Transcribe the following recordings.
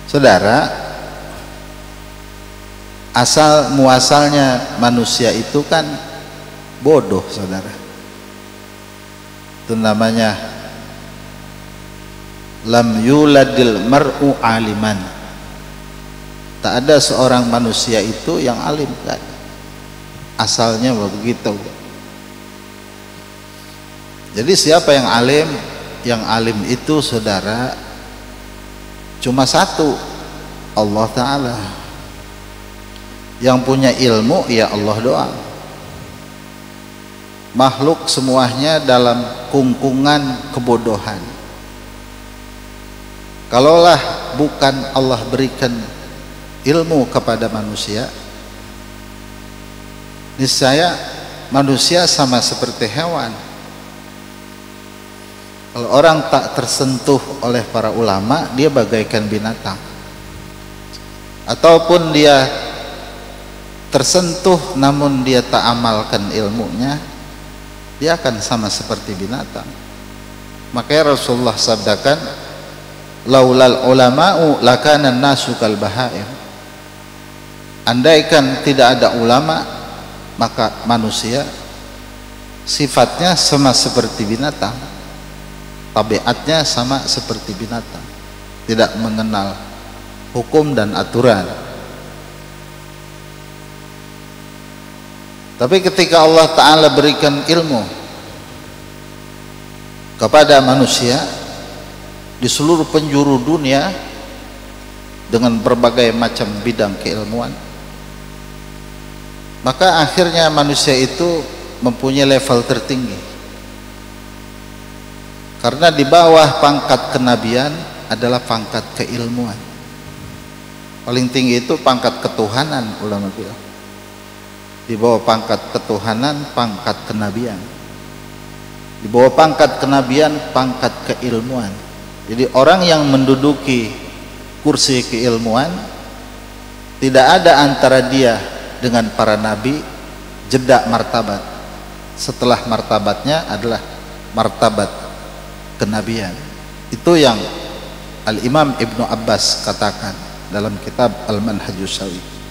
Saudara, asal muasalnya manusia itu kan bodoh, saudara. Itu namanya lam yuladil mar'u aliman. Tak ada seorang manusia itu yang alim, kan? Asalnya begitu. Jadi siapa yang alim? Yang alim itu, saudara, cuma satu, Allah Ta'ala. Yang punya ilmu ya Allah doang. Makhluk semuanya dalam kungkungan kebodohan. Kalaulah bukan Allah berikan ilmu kepada manusia, niscaya manusia sama seperti hewan. Kalau orang tak tersentuh oleh para ulama, dia bagaikan binatang. Ataupun dia tersentuh namun dia tak amalkan ilmunya, dia akan sama seperti binatang. Makanya Rasulullah sabdakan, laulal ulama'u lakana nasu kal bahaim. Andaikan tidak ada ulama, maka manusia sifatnya sama seperti binatang, tabiatnya sama seperti binatang, tidak mengenal hukum dan aturan. Tapi ketika Allah Ta'ala berikan ilmu kepada manusia di seluruh penjuru dunia dengan berbagai macam bidang keilmuan, maka akhirnya manusia itu mempunyai level tertinggi. Karena di bawah pangkat kenabian adalah pangkat keilmuan. Paling tinggi itu pangkat ketuhanan, ulama bilang. Di bawah pangkat ketuhanan, pangkat kenabian. Di bawah pangkat kenabian, pangkat keilmuan. Jadi orang yang menduduki kursi keilmuan, tidak ada antara dia dengan para nabi jeda martabat. Setelah martabatnya adalah martabat kenabian. Itu yang Al-Imam Ibnu Abbas katakan dalam kitab Al-Manhajus Syawi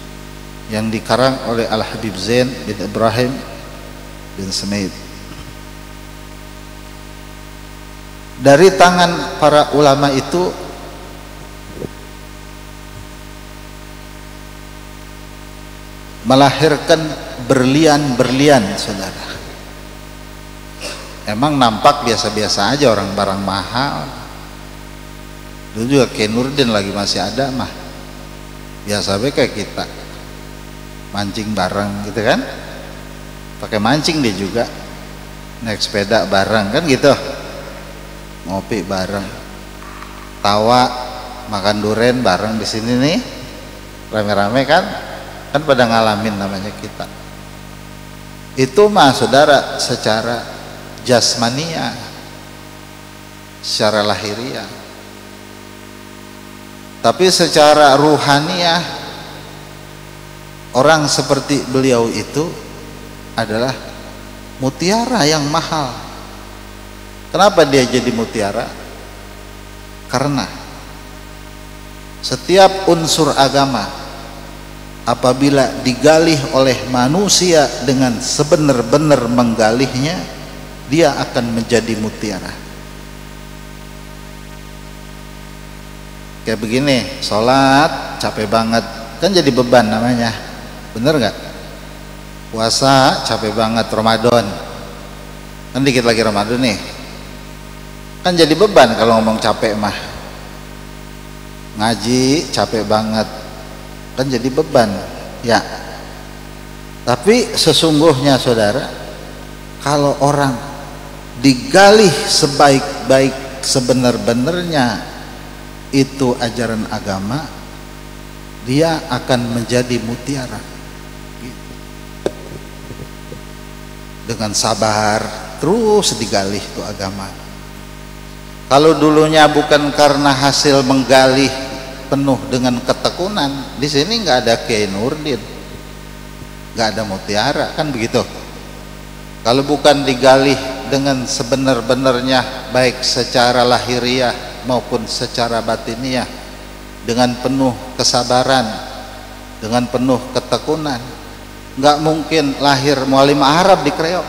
yang dikarang oleh Al-Habib Zain bin Ibrahim bin Semaid. Dari tangan para ulama itu melahirkan berlian-berlian, saudara. Emang nampak biasa-biasa aja, orang barang mahal. Dulu juga Kiai Nurdin lagi masih ada mah, biasa be kayak kita mancing bareng gitu kan, pakai mancing dia juga, naik sepeda bareng kan gitu, ngopi bareng, tawa makan duren bareng di sini nih, rame-rame kan pada ngalamin namanya kita. Itu mah saudara secara jasmania, secara lahiriah. Tapi secara ruhaniah, orang seperti beliau itu adalah mutiara yang mahal. Kenapa dia jadi mutiara? Karena setiap unsur agama apabila digalih oleh manusia dengan sebenar-benar menggalihnya, dia akan menjadi mutiara. Kayak begini, sholat capek banget, kan jadi beban namanya, bener nggak? Puasa capek banget, Ramadan, kan dikit lagi Ramadan nih, kan jadi beban kalau ngomong capek mah. Ngaji capek banget, kan jadi beban ya. Tapi sesungguhnya saudara, kalau orang digalih sebaik-baik sebenar-benarnya itu ajaran agama, dia akan menjadi mutiara. Dengan sabar terus digalih itu agama. Kalau dulunya bukan karena hasil menggalih penuh dengan ketekunan, di sini nggak ada Kiai Nurdin, nggak ada mutiara, kan begitu. Kalau bukan digalih dengan sebenar-benarnya, baik secara lahiriah maupun secara batiniah, dengan penuh kesabaran, dengan penuh ketekunan. Nggak mungkin lahir mualim Arab di Kreo.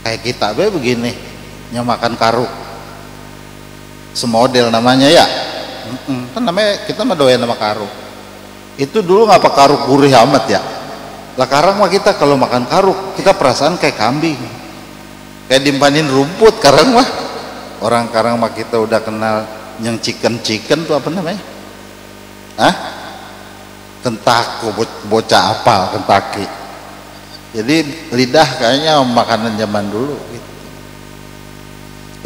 Kayak kita begini, makan karuk semodel namanya ya. Kan namanya kita mah doyan nama karuk. Itu dulu ngapa karuk gurih amat ya. Lah sekarang mah kita kalau makan karuk kita perasaan kayak kambing, kayak dimpanin rumput. Sekarang mah orang sekarang mah kita udah kenal yang chicken tuh apa namanya? Kentaku, bocah apal Kentucky. Jadi lidah kayaknya makanan zaman dulu gitu.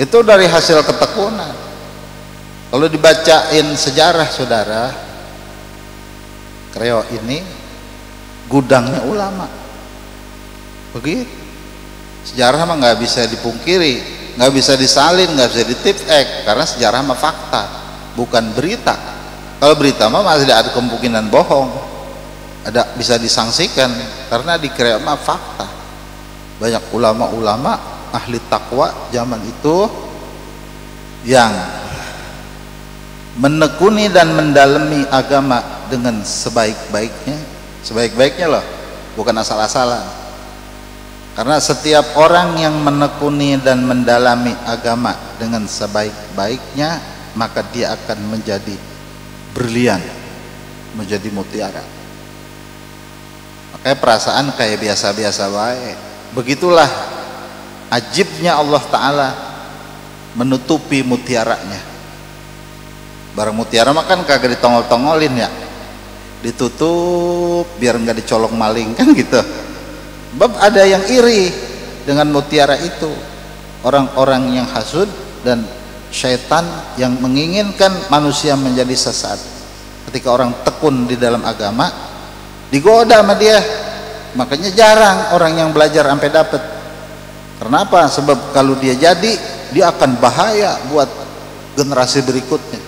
Itu dari hasil ketekunan. Kalau dibacain sejarah saudara, Kreo ini gudangnya ulama. Begitu. Sejarah mah nggak bisa dipungkiri, nggak bisa disalin, nggak bisa ditipek, karena sejarah mah fakta, bukan berita. Kalau berita mah masih ada kemungkinan bohong, ada bisa disangsikan, karena di Kreo mah fakta. Banyak ulama-ulama ahli takwa zaman itu yang menekuni dan mendalami agama dengan sebaik-baiknya loh, bukan asal-asalan. Karena setiap orang yang menekuni dan mendalami agama dengan sebaik-baiknya, maka dia akan menjadi berlian, menjadi mutiara. Makanya perasaan kayak biasa-biasa baik. Begitulah ajibnya Allah Ta'ala menutupi mutiaranya. Barang mutiara mah kan kagak ditongol-tongolin ya, ditutup biar nggak dicolong maling kan gitu. Bab ada yang iri dengan mutiara itu, orang-orang yang hasud dan syaitan yang menginginkan manusia menjadi sesat. Ketika orang tekun di dalam agama digoda sama dia, makanya jarang orang yang belajar sampai dapat. Kenapa? Sebab kalau dia jadi, dia akan bahaya buat generasi berikutnya.